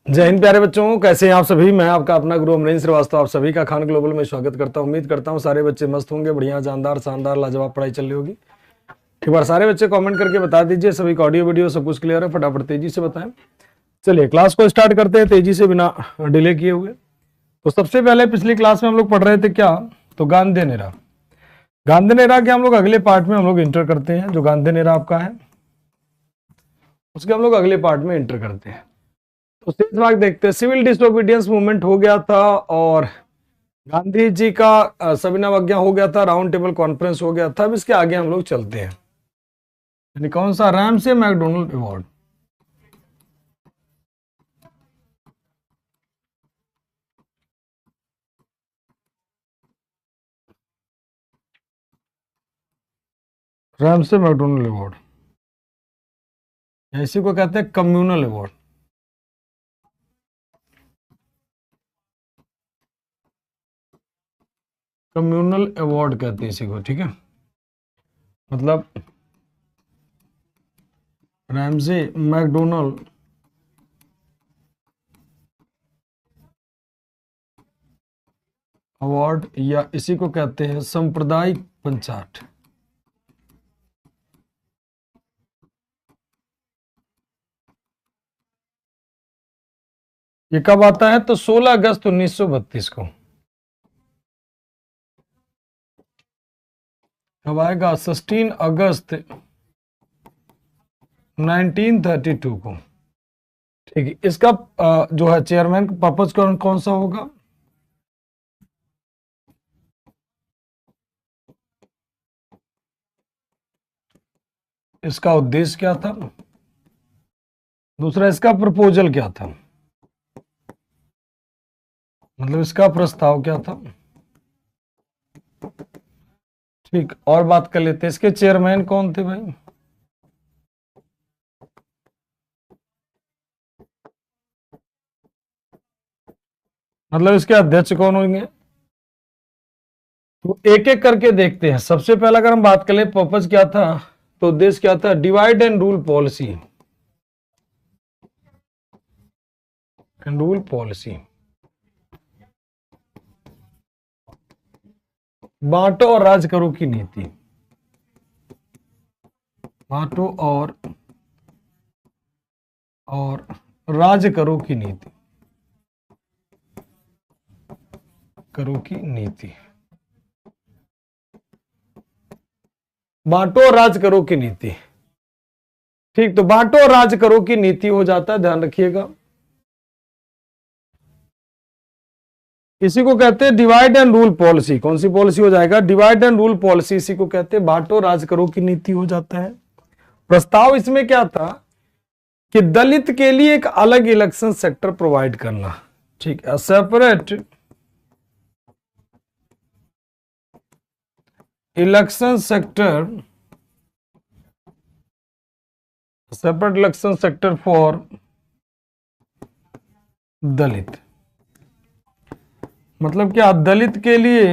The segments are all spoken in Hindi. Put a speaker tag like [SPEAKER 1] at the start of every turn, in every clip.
[SPEAKER 1] जय हिंद प्यारे बच्चों, कैसे हैं आप सभी। मैं आपका अपना गुरु अमरीन श्रीवास्तव आप सभी का खान ग्लोबल में स्वागत करता हूं। उम्मीद करता हूं सारे बच्चे मस्त होंगे, बढ़िया जानदार शानदार लाजवाब पढ़ाई चल रही होगी। एक बार सारे बच्चे कमेंट करके बता दीजिए सभी का ऑडियो वीडियो सब कुछ क्लियर है, फटाफट तेजी से बताएं। चलिए क्लास को स्टार्ट करते हैं तेजी से, बिना डिले किए हुए। तो सबसे पहले पिछली क्लास में हम लोग पढ़ रहे थे क्या, तो गांधीनेरा। गांधीनेरा के हम लोग अगले पार्ट में हम लोग इंटर करते हैं। जो गांधीनेरा आपका है उसके हम लोग अगले पार्ट में इंटर करते हैं। तो शेष भाग देखते हैं। सिविल डिसोबीडियंस मूवमेंट हो गया था और गांधी जी का सविनय अवज्ञा हो गया था, राउंड टेबल कॉन्फ्रेंस हो गया था। अब इसके आगे हम लोग चलते हैं। यानी कौन सा, Ramsay McDonald award. Ramsay McDonald award, इसी को कहते हैं कम्युनल अवार्ड। कम्युनल अवार्ड कहते हैं इसी को, ठीक है। मतलब रैमसे मैकडोनल्ड अवार्ड, या इसी को कहते हैं सांप्रदायिक पंचाट। ये कब आता है, तो 16 अगस्त 1932 को। कब आएगा, 16 अगस्त 1932 को। ठीक है। इसका जो है चेयरमैन का पर्पज कौन सा होगा, इसका उद्देश्य क्या था, दूसरा इसका प्रपोजल क्या था, मतलब इसका प्रस्ताव क्या था। ठीक, और बात कर लेते हैं इसके चेयरमैन कौन थे भाई। मतलब इसके अध्यक्ष कौन होंगे। तो एक एक करके देखते हैं। सबसे पहला अगर हम बात कर ले पर्पज क्या था, तो उद्देश्य क्या था, divide and rule policy. And rule policy, बांटो और राज करो की नीति। बांटो और राज करो की नीति, करो की नीति। बांटो और राज करो की नीति। ठीक, तो बांटो और राज करो की नीति हो जाता है, ध्यान रखिएगा। इसी को कहते हैं डिवाइड एंड रूल पॉलिसी। कौन सी पॉलिसी हो जाएगा, डिवाइड एंड रूल पॉलिसी। इसी को कहते हैं बांटो राज करो की नीति हो जाता है। प्रस्ताव इसमें क्या था कि दलित के लिए एक अलग इलेक्शन सेक्टर प्रोवाइड करना। ठीक है, separate election sector, separate election sector for Dalit. मतलब क्या, दलित के लिए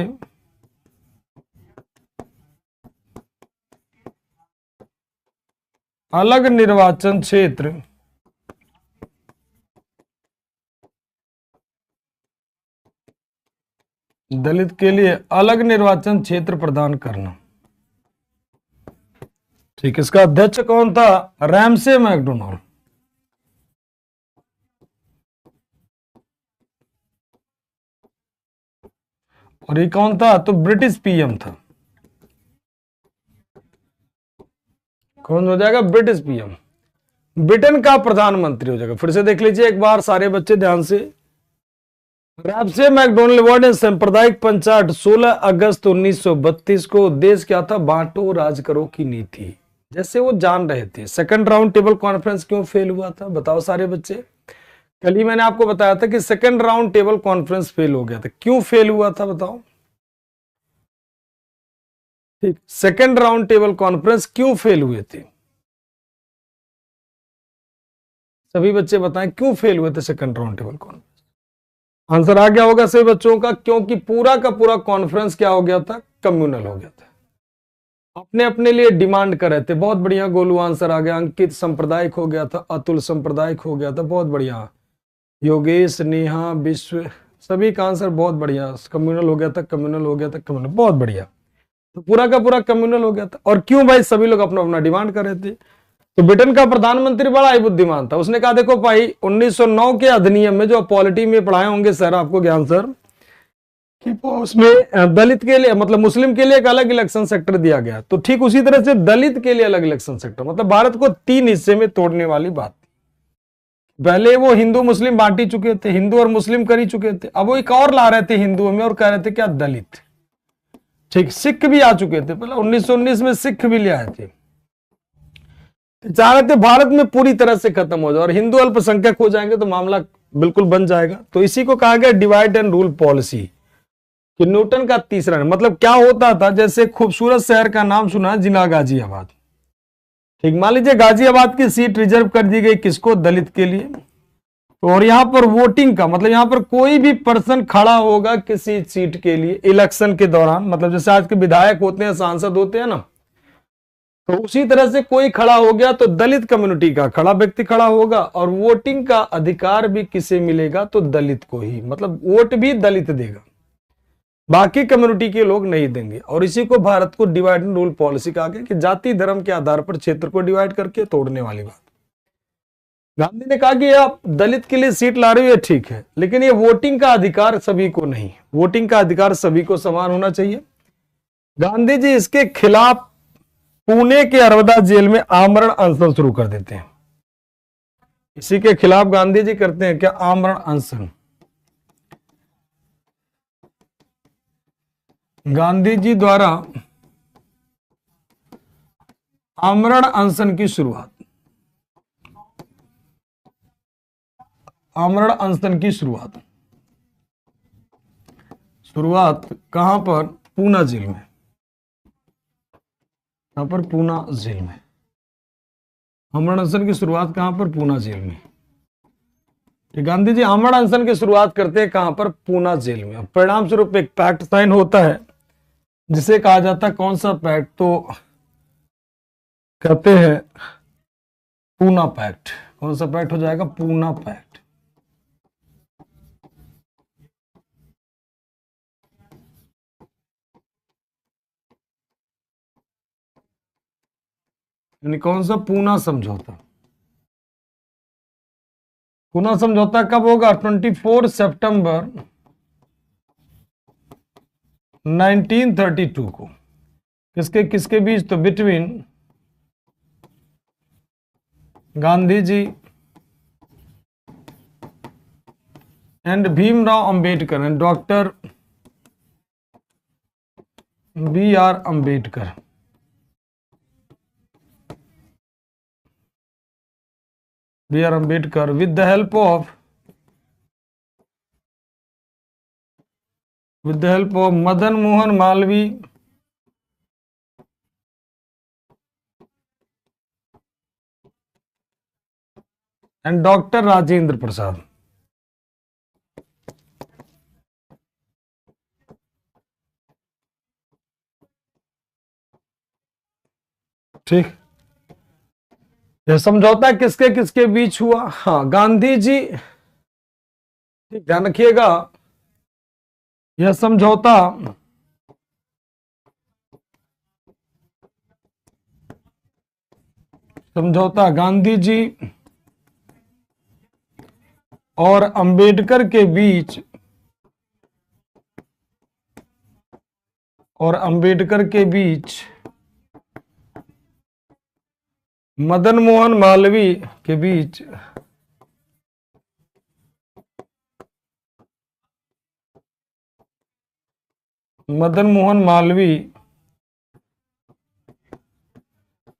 [SPEAKER 1] अलग निर्वाचन क्षेत्र दलित के लिए अलग निर्वाचन क्षेत्र प्रदान करना। ठीक, इसका अध्यक्ष कौन था, रैमसे मैकडोनल्ड। और ये कौन था, तो ब्रिटिश पीएम था। कौन हो जाएगा, ब्रिटिश पीएम, ब्रिटेन का प्रधानमंत्री हो जाएगा। फिर से देख लीजिए एक बार सारे बच्चे ध्यान से। रैमसे मैकडोनल्ड अवार्ड एंड सांप्रदायिक पंचाट 16 अगस्त 1932 को। उद्देश्य क्या था, बांटो राज करो की नीति। जैसे वो जान रहे थे सेकंड राउंड टेबल कॉन्फ्रेंस क्यों फेल हुआ था, बताओ सारे बच्चे। कल ही मैंने आपको बताया था कि second round table conference fail हो गया था। क्यों फेल हुआ था बताओ। ठीक, सेकंड राउंड टेबल कॉन्फ्रेंस क्यों फेल हुए थे, सभी बच्चे बताएं क्यों फेल हुए थे second round table conference. Answer आ गया होगा सभी बच्चों का, क्योंकि पूरा का पूरा कॉन्फ्रेंस क्या हो गया था, कम्युनल हो गया था। अपने अपने लिए डिमांड कर रहे थे। बहुत बढ़िया गोलू, आंसर आ गया। अंकित सांप्रदायिक हो गया था, अतुल सांप्रदायिक हो गया था, बहुत बढ़िया। योगेश, नेहा, विश्व, सभी का आंसर बहुत बढ़िया। कम्युनल हो गया था, कम्युनल हो गया था, कम्युनल, बहुत बढ़िया। तो पूरा का पूरा कम्युनल हो गया था। और क्यों भाई? सभी लोग अपना अपना डिमांड कर रहे थे। तो ब्रिटेन का प्रधानमंत्री बड़ा ही बुद्धिमान था। उसने कहा देखो भाई 1909 के अधिनियम में, जो पॉलिटी में पढ़ाए होंगे सर, आपको ज्ञान सर, कि उसमें दलित के लिए, मतलब मुस्लिम के लिए एक अलग इलेक्शन सेक्टर दिया गया। तो ठीक उसी तरह से दलित के लिए अलग इलेक्शन सेक्टर, मतलब भारत को 3 हिस्से में तोड़ने वाली बात। पहले वो हिंदू मुस्लिम बांट ही चुके थे, हिंदू और मुस्लिम कर ही चुके थे। अब वो एक और ला रहे थे हिंदुओं में, और कह रहे थे क्या? दलित। ठीक, सिख भी आ चुके थे, पहले 1919 में सिख भी ले आए थे। चाह रहे थे भारत में पूरी तरह से खत्म हो जाए और हिंदू अल्पसंख्यक हो जाएंगे तो मामला बिल्कुल बन जाएगा। तो इसी को कहा गया डिवाइड एंड रूल पॉलिसी, कि न्यूटन का तीसरा। मतलब क्या होता था, जैसे खूबसूरत शहर का नाम सुना, जिला गाजियाबाद। ठीक, मान लीजिए गाजियाबाद की सीट रिजर्व कर दी गई, किसको? दलित के लिए। और यहां पर वोटिंग का मतलब, यहां पर कोई भी पर्सन खड़ा होगा किसी सीट के लिए इलेक्शन के दौरान, मतलब जैसे आज के विधायक होते हैं, सांसद होते हैं ना, तो उसी तरह से कोई खड़ा हो गया तो दलित कम्युनिटी का खड़ा व्यक्ति खड़ा होगा, और वोटिंग का अधिकार भी किसे मिलेगा? तो दलित को ही। मतलब वोट भी दलित देगा, बाकी कम्युनिटी के लोग नहीं देंगे। और इसी को भारत को डिवाइड एंड रूल पॉलिसी कहा गया, कि जाति धर्म के आधार पर क्षेत्र को डिवाइड करके तोड़ने वाली बात। गांधी ने कहा कि आप दलित के लिए सीट ला रहे हो, ठीक है, लेकिन ये वोटिंग का अधिकार सभी को नहीं, वोटिंग का अधिकार सभी को समान होना चाहिए। गांधी जी इसके खिलाफ पुणे के अरवदा जेल में आमरण अनशन शुरू कर देते हैं। इसी के खिलाफ गांधी जी करते हैं क्या? आमरण अनशन। गांधी जी द्वारा आमरण अनशन की शुरुआत, आमरण अनशन की शुरुआत कहां पर? पूना जेल में। कहां पर? पूना जेल में। आमरण अनशन की शुरुआत कहां पर? पूना जेल में। गांधी जी आमरण अनशन की शुरुआत करते हैं कहां पर? पूना जेल में। परिणाम स्वरूप एक पैक्ट साइन होता है, जिसे कहा जाता है कौन सा पैक्ट? तो कहते हैं पूना पैक्ट। कौन सा पैक्ट हो जाएगा? पूना पैक्ट। यानी कौन सा? पूना समझौता। पूना समझौता कब होगा? 24 सितंबर 1932 को। किसके किसके बीच? तो between Gandhi ji and Bhimrao Ambedkar and doctor B.R. Ambedkar. B.R. Ambedkar with the help of Madan Mohan Malviya and doctor Rajendra Prasad. ठीक, यह समझौता किसके किसके बीच हुआ? हाँ, गांधी जी, ध्यान रखिएगा, यह समझौता गांधी जी और अंबेडकर के बीच, मदन मोहन मालवीय के बीच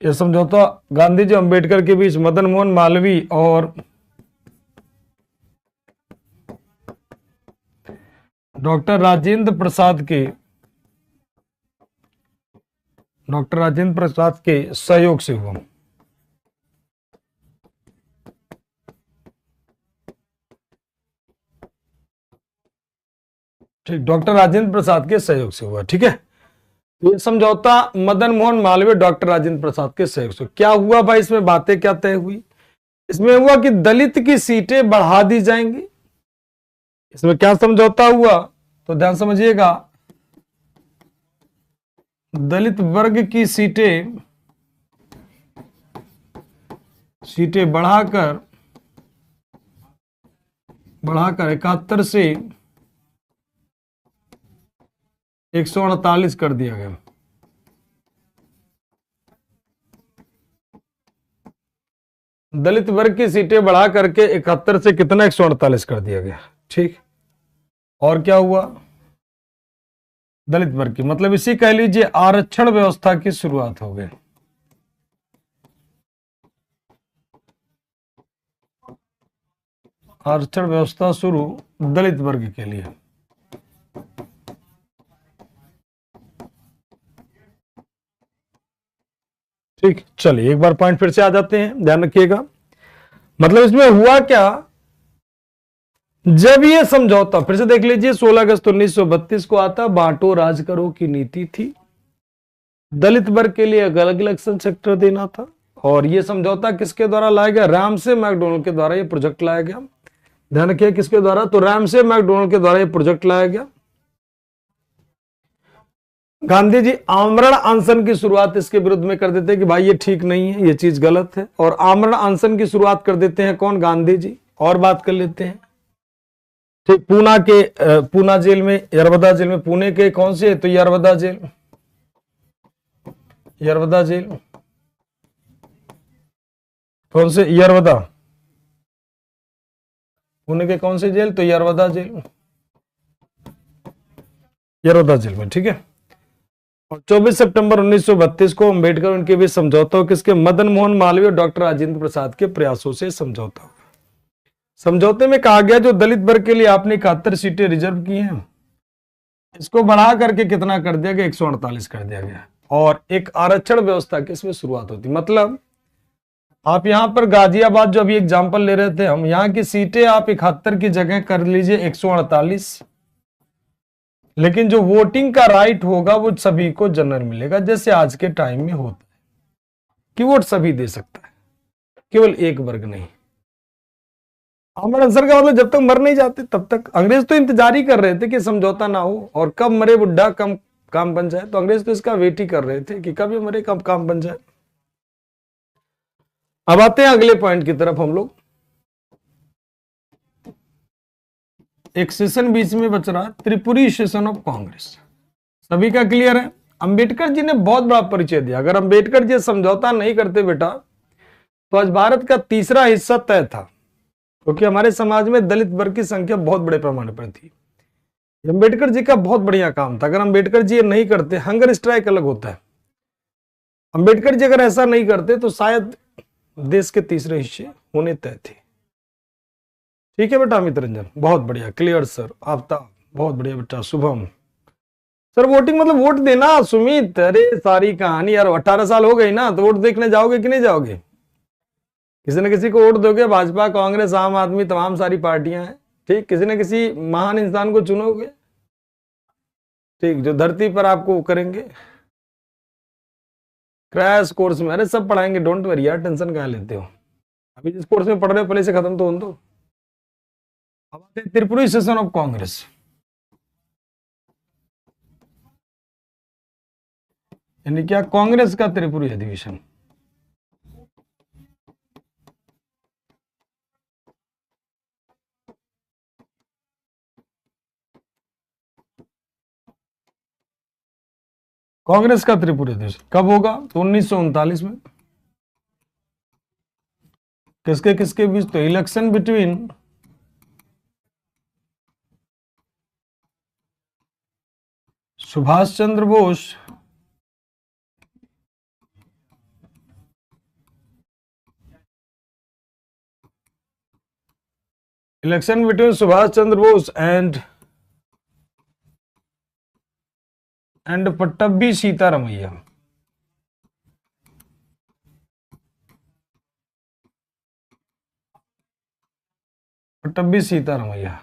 [SPEAKER 1] यह समझौता गांधी जी अंबेडकर के बीच मदन मोहन मालवीय और डॉक्टर राजेंद्र प्रसाद के सहयोग से हुआ। ठीक, डॉक्टर राजेंद्र प्रसाद के सहयोग से हुआ। ठीक है, ये समझौता मदन मोहन मालवीय डॉक्टर राजेंद्र प्रसाद के सहयोग से क्या हुआ भाई? इसमें बातें क्या तय हुई? इसमें हुआ कि दलित की सीटें बढ़ा दी जाएंगी। इसमें क्या समझौता हुआ, तो ध्यान समझिएगा, दलित वर्ग की सीटें बढ़ाकर 71 से 148 कर दिया गया। दलित वर्ग की सीटें बढ़ा करके 71 से कितना 148 कर दिया गया। ठीक, और क्या हुआ, दलित वर्ग की मतलब इसी कह लीजिए आरक्षण व्यवस्था की शुरुआत हो गई। आरक्षण व्यवस्था शुरू दलित वर्ग के लिए। ठीक, चलिए एक बार पॉइंट फिर से आ जाते हैं, ध्यान रखिएगा। मतलब इसमें हुआ क्या, जब ये समझौता फिर से देख लीजिए 16 अगस्त 1932 को आता, बांटो राज करो की नीति थी। दलित वर्ग के लिए अलग अलग सेक्टर देना था, और यह समझौता किसके द्वारा लाया गया, रामसे मैकडोनल्ड के द्वारा यह प्रोजेक्ट लाया गया। ध्यान रखिए किसके द्वारा, तो रामसे मैकडोनल्ड के द्वारा यह प्रोजेक्ट लाया गया। गांधी जी आमरण अनशन की शुरुआत इसके विरुद्ध में कर देते हैं कि भाई ये ठीक नहीं है, ये चीज गलत है, और आमरण अनशन की शुरुआत कर देते हैं कौन, गांधी जी। और बात कर लेते हैं, ठीक, पूना जेल में, यरवदा जेल में, पुणे के कौन से, तो यरवदा जेल, यरवदा जेल, कौन से, यरवदा, पुणे के कौन से जेल, तो यरवदा जेल, यरवदा जेल में। ठीक है, और 24 सितंबर 1932 को अंबेडकर उनके बीच समझौता, किसके, मदन मोहन मालवीय और डॉक्टर राजेंद्र प्रसाद के प्रयासों से समझौता हुआ। समझौते में कहा गया जो दलित वर्ग के लिए आपने 71 सीटें रिजर्व की हैं, इसको बढ़ा करके कितना कर दिया गया, 148 कर दिया गया, और एक आरक्षण व्यवस्था की इसमें शुरुआत होती। मतलब आप यहां पर गाजियाबाद जो अभी एग्जांपल ले रहे थे हम, यहां की सीटें आप 71 की जगह कर लीजिए 148, लेकिन जो वोटिंग का राइट होगा वो सभी को जनरल मिलेगा, जैसे आज के टाइम में होता है कि वोट सभी दे सकता है, केवल एक वर्ग नहीं। आमरण अनशन का मतलब जब तक मर नहीं जाते तब तक, अंग्रेज तो इंतजार ही कर रहे थे कि समझौता ना हो, और कब मरे बुढ़ा कम काम बन जाए, तो अंग्रेज तो इसका वेट ही कर रहे थे कि कब ये मरे कब काम बन जाए। अब आते हैं अगले पॉइंट की तरफ हम लोग। एक सेशन बीच में बच रहा, त्रिपुरी सेशन ऑफ कांग्रेस, सभी का क्लियर है। अंबेडकर जी ने बहुत बड़ा परिचय दिया, अगर अंबेडकर जी समझौता नहीं करते बेटा, तो आज भारत का तीसरा हिस्सा तय था, क्योंकि हमारे समाज में दलित वर्ग की संख्या बहुत बड़े पैमाने पर थी। अंबेडकर जी का बहुत बढ़िया काम था, अगर अंबेडकर जी ये नहीं करते, हंगर स्ट्राइक अलग होता है, अंबेडकर जी अगर ऐसा नहीं करते तो शायद देश के तीसरे हिस्से होने तय थे। ठीक है बेटा अमित रंजन, बहुत बढ़िया, क्लियर सर, आफ्ताब बहुत बढ़िया बेटा, शुभम सर, वोटिंग मतलब वोट देना, सुमित, अरे सारी कहानी यार, 18 साल हो गई ना, तो वोट देखने जाओगे कि नहीं जाओगे, किसी न किसी को वोट दोगे, भाजपा कांग्रेस आम आदमी तमाम सारी पार्टियां हैं, ठीक, किसी न किसी महान इंसान को चुनोगे, ठीक, जो धरती पर आपको करेंगे क्रैश कोर्स में, अरे सब पढ़ाएंगे, डोंट वरी यार, टेंशन कहां लेते हो, अभी जिस कोर्स में पढ़ रहे हो पहले से खत्म तो हो दो। अब आते हैं त्रिपुरी सेशन ऑफ कांग्रेस, यानी क्या, कांग्रेस का त्रिपुरी अधिवेशन। कांग्रेस का त्रिपुरी अधिवेशन कब होगा, तो 1939 में। किसके किसके बीच, तो election between Subhash Chandra Bose election between Subhash Chandra Bose and Pattabhi Sitaramayya. Pattabhi Sitaramayya,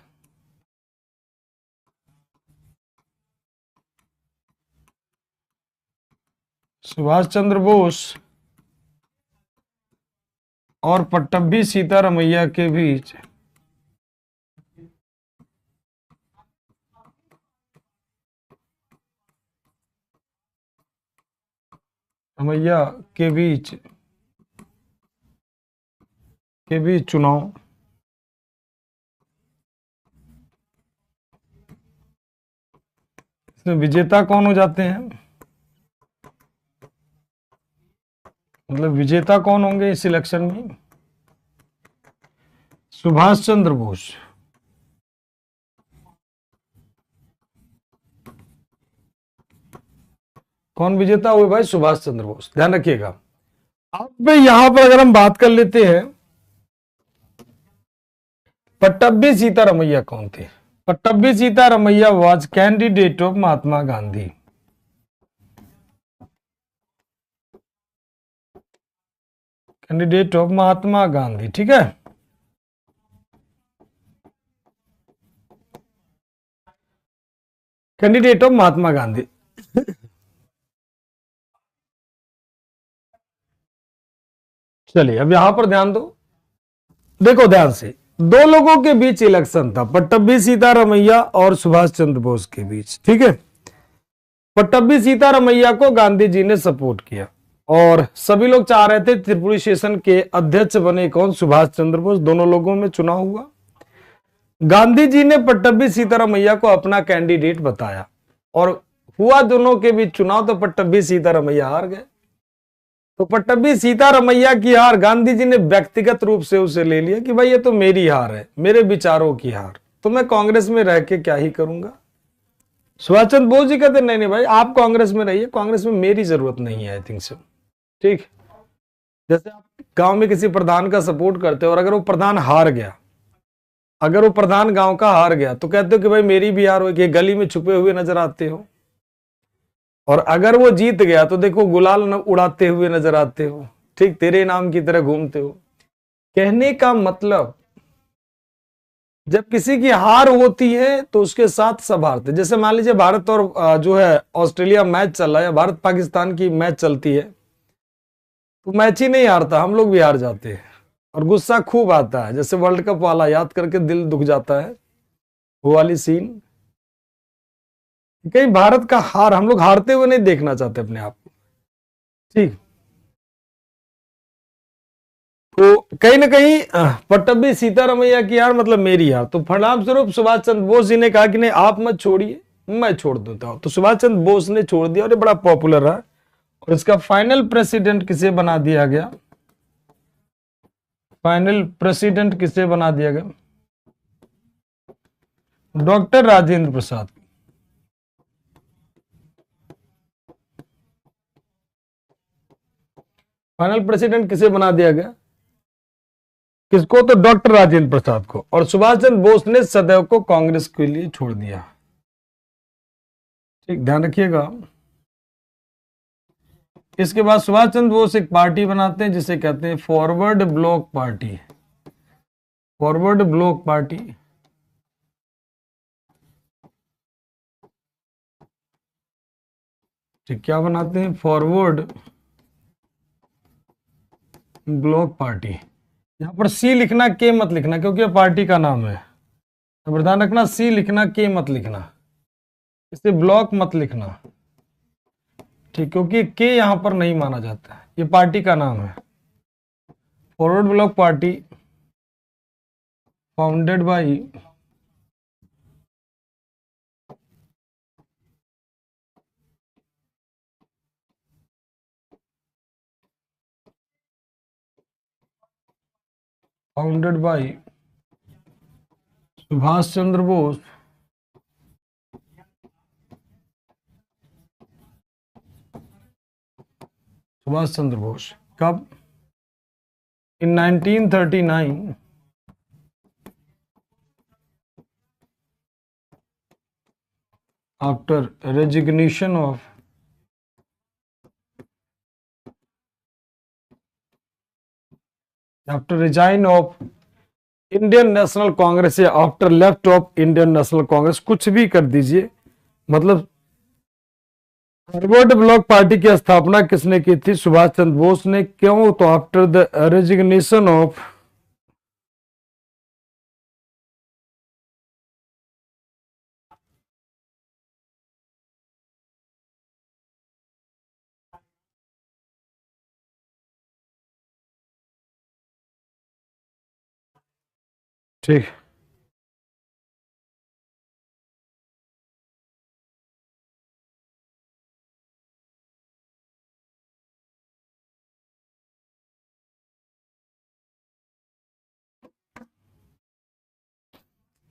[SPEAKER 1] Subhash Chandra Bose और पट्टभी सीतारमैया के बीच रमैया के बीच चुनाव, इसमें विजेता कौन हो जाते हैं, मतलब विजेता कौन होंगे इस इलेक्शन में? सुभाष चंद्र बोस। कौन विजेता हुए भाई? सुभाष चंद्र बोस, ध्यान रखिएगा। अब यहां पर अगर हम बात कर लेते हैं पट्टभी सीतारमैया कौन थे? Pattabhi Sitaramayya was candidate of Mahatma Gandhi. Candidate of Mahatma Gandhi, ठीक है। Candidate of Mahatma Gandhi. चलिए अब यहां पर ध्यान दो, देखो ध्यान से, दो लोगों के बीच इलेक्शन था, पट्टभी सीतारमैया और सुभाष चंद्र बोस के बीच, ठीक है। पट्टभी सीतारमैया को गांधी जी ने सपोर्ट किया और सभी लोग चाह रहे थे त्रिपुरी सेशन के अध्यक्ष बने कौन? सुभाष चंद्र बोस। दोनों लोगों में चुनाव हुआ, गांधी जी ने पट्टभी सीतारमैया को अपना कैंडिडेट बताया और हुआ दोनों के बीच चुनाव, तो पट्टभी सीतारमैया हार गए। तो पट्टभी सीतारमैया की हार गांधी जी ने व्यक्तिगत रूप से उसे ले लिया कि भाई ये तो मेरी हार है, मेरे विचारों की हार, तो मैं कांग्रेस में रह के क्या ही करूंगा। सुभाष चंद्र बोस जी कहते नहीं नहीं भाई, आप कांग्रेस में रहिए, कांग्रेस में मेरी जरूरत नहीं है, आई थिंक सो, ठीक। जैसे आप गांव में किसी प्रधान का सपोर्ट करते हो और अगर वो प्रधान हार गया, अगर वो प्रधान गांव का हार गया, तो कहते हो कि भाई मेरी भी हार होगी, गली में छुपे हुए नजर आते हो। और अगर वो जीत गया तो देखो गुलाल उड़ाते हुए नजर आते हो, ठीक, तेरे नाम की तरह घूमते हो। कहने का मतलब जब किसी की हार होती है तो उसके साथ सब हारते। जैसे मान लीजिए भारत और जो है ऑस्ट्रेलिया मैच चल रहा है, या भारत पाकिस्तान की मैच चलती है, तो मैच ही नहीं हारता, हम लोग भी हार जाते हैं और गुस्सा खूब आता है। जैसे वर्ल्ड कप वाला याद करके दिल दुख जाता है, वो वाली सीन। कहीं भारत का हार हम लोग हारते हुए नहीं देखना चाहते अपने आप को, ठीक। तो कहीं ना कहीं पट्टभी सीतारमैया की हार मतलब मेरी हार। तो परिणाम स्वरूप सुभाष चंद्र बोस जी ने कहा कि नहीं आप मत छोड़िए, मैं छोड़ देता हूं। तो सुभाष चंद्र बोस ने छोड़ दिया और ये बड़ा पॉपुलर रहा और इसका फाइनल प्रेसिडेंट किसे बना दिया गया? फाइनल प्रेसिडेंट किसे बना दिया गया? डॉक्टर राजेंद्र प्रसाद। फाइनल प्रेसिडेंट किसे बना दिया गया? किसको? तो डॉक्टर राजेंद्र प्रसाद को। और सुभाष चंद्र बोस ने सदैव को कांग्रेस के लिए छोड़ दिया, ठीक, ध्यान रखिएगा। इसके बाद सुभाष चंद्र बोस एक पार्टी बनाते हैं जिसे कहते हैं forward bloc party. Forward bloc party, ठीक, क्या बनाते हैं? Forward bloc party. यहां पर सी लिखना, के मत लिखना, क्योंकि ये पार्टी का नाम है, तो ध्यान रखना, सी लिखना, के मत लिखना, इसे ब्लॉक मत लिखना, ठीक, क्योंकि के यहां पर नहीं माना जाता है, ये पार्टी का नाम है। Forward bloc party founded by Subhash Chandra Bose Subhash Chandra Bose. कब? In 1939 after resignation of after resign of Indian National Congress या after left of Indian National Congress, कुछ भी कर दीजिए, मतलब फॉरवर्ड ब्लॉक पार्टी की स्थापना किसने की थी? सुभाष चंद्र बोस ने। क्यों? तो आफ्टर द रेजिग्नेशन ऑफ ठीक।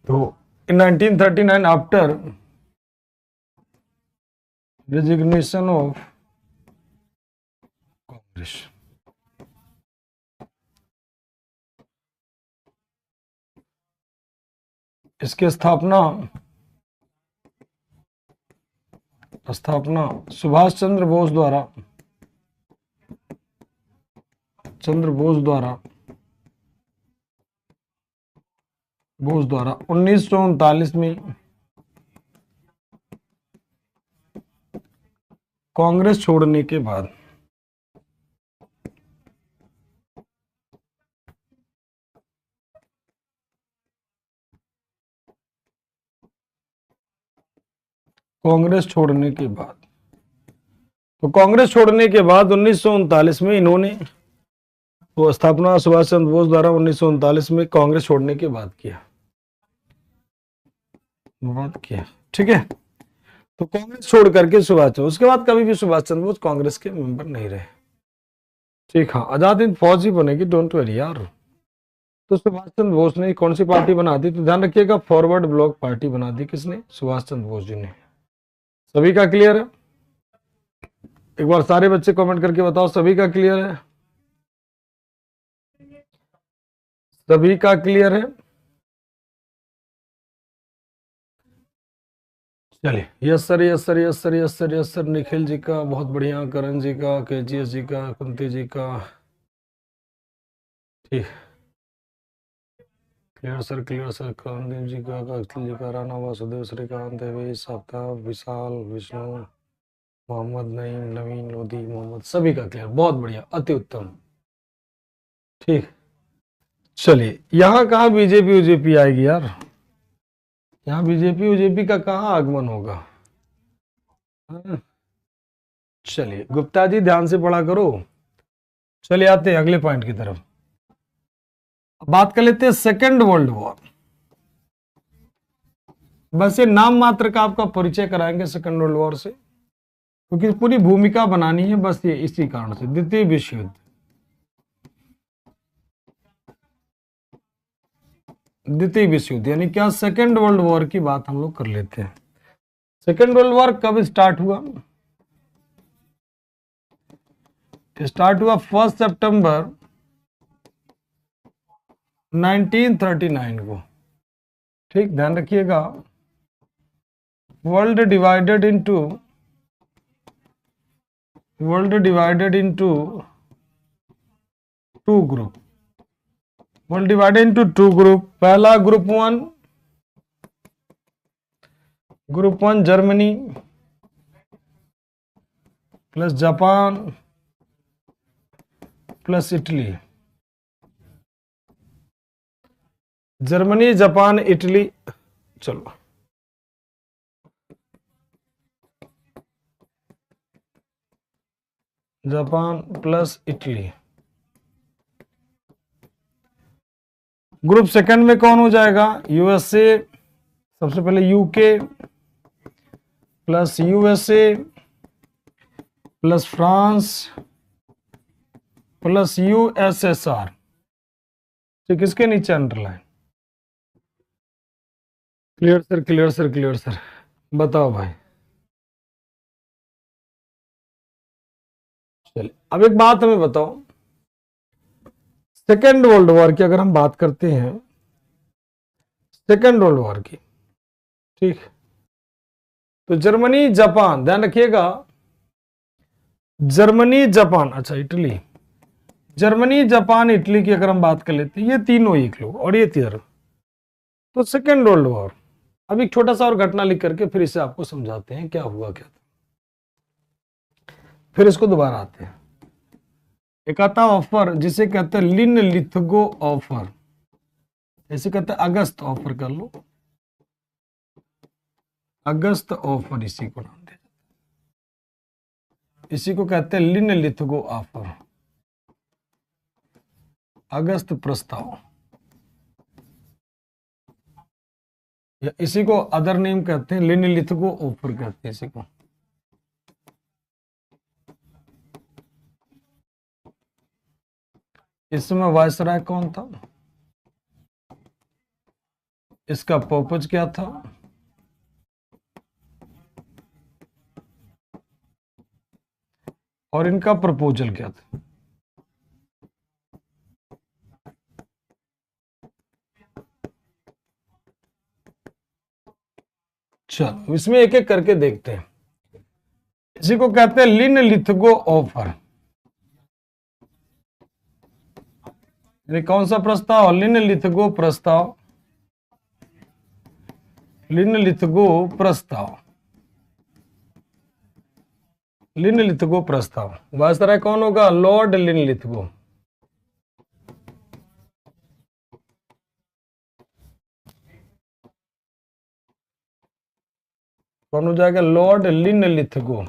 [SPEAKER 1] तो in 1939 after resignation of Congress, इसकी स्थापना सुभाष चंद्र बोस द्वारा बोस द्वारा 1939 में कांग्रेस छोड़ने के बाद तो कांग्रेस छोड़ने के बाद 1939 में इन्होंने तो स्थापना सुभाष चंद्र बोस द्वारा 1939 में कांग्रेस छोड़ने के बाद किया। ठीक है। तो कांग्रेस छोड़ करके सुभाष चंद्र, उसके बाद कभी भी सुभाष चंद्र बोस कांग्रेस के मेंबर नहीं रहे। ठीक। हाँ, आजाद हिंद फौज ही बनेगी, डोंट वरी यार। तो सुभाष चंद्र बोस ने कौन सी पार्टी बना दी? तो ध्यान रखिएगा, फॉरवर्ड ब्लॉक पार्टी बना दी। किसने? सुभाष चंद्र बोस जी ने। सभी का क्लियर है? एक बार सारे बच्चे कमेंट करके बताओ, सभी का क्लियर है? सभी का क्लियर है? चलिए, yes sir, yes sir, yes sir, yes sir, yes sir. Nikhil ji का बहुत बढ़िया, करण जी का, केजीएस जी का, कुंती जी का। ठीक, clear sir, clear sir. Karandeep ji का, अखिल जी का, राणा वासुदेव, श्रीकांत, देवेश, आफ्ताब, विशाल, विष्णु, मोहम्मद नईम, नवीन लोधी, मोहम्मद, सभी का क्लियर। बहुत बढ़िया, अति उत्तम। ठीक, चलिए, यहाँ कहाँ बीजेपी उजेपी आएगी यार? यहाँ बीजेपी उजेपी का कहाँ आगमन होगा? चलिए गुप्ता जी, ध्यान से पढ़ा करो। चलिए आते हैं अगले पॉइंट की तरफ। बात कर लेते हैं सेकेंड वर्ल्ड वॉर। बस ये नाम मात्र का आपका परिचय कराएंगे सेकेंड वर्ल्ड वॉर से, क्योंकि पूरी भूमिका बनानी है बस ये इसी कारण से। द्वितीय विश्व युद्ध, यानी क्या? सेकेंड वर्ल्ड वॉर की बात हम लोग कर लेते हैं। सेकेंड वर्ल्ड वॉर कब स्टार्ट हुआ? स्टार्ट हुआ 1 सितंबर 1939 को। ठीक, ध्यान रखिएगा। World divided into two group. World divided into two group. पहला group one Germany plus Japan plus Italy. Germany, Japan, Italy. चलो, Japan plus Italy. Group second में कौन हो जाएगा? यूएसए। सबसे पहले UK plus USA plus France plus USSR. ठीक, किसके नीचे underline? Clear sir, clear sir, clear sir. बताओ भाई। चलिए, अब एक बात हमें बताओ, सेकेंड वर्ल्ड वॉर की अगर हम बात करते हैं, सेकेंड वर्ल्ड वॉर की, ठीक, तो जर्मनी, जापान, ध्यान रखिएगा, जर्मनी, जापान, अच्छा इटली, जर्मनी, जापान, इटली की अगर हम बात कर लेते हैं, ये तीनों एक लोग और ये तीनों, तो सेकेंड वर्ल्ड वॉर। अब एक छोटा सा और घटना लिख करके फिर इसे आपको समझाते हैं क्या हुआ क्या था। फिर इसको दोबारा आते हैं। एक आता ऑफर जिसे कहते हैं लिन लिथगो ऑफर, ऐसे कहते हैं अगस्त ऑफर कर लो, अगस्त ऑफर इसी को नाम दे, इसी को कहते हैं लिन लिथगो ऑफर, अगस्त प्रस्ताव, या इसी को अदर नेम कहते हैं, लिन लिथगो ऑफर कहते हैं इसी को। इसमें वायसराय कौन था, इसका पर्पज क्या था, और इनका प्रपोजल क्या था। चलो इसमें एक एक करके देखते हैं। इसी को कहते हैं लिन लिथगो ऑफर, कौन सा प्रस्ताव, लिन लिथगो प्रस्ताव, लिन लिथगो प्रस्ताव, लिन लिथगो प्रस्ताव। वायसराय कौन होगा, लॉर्ड लिन लिथगो। कौन हो जाएगा, लॉर्ड लिन लिथगो।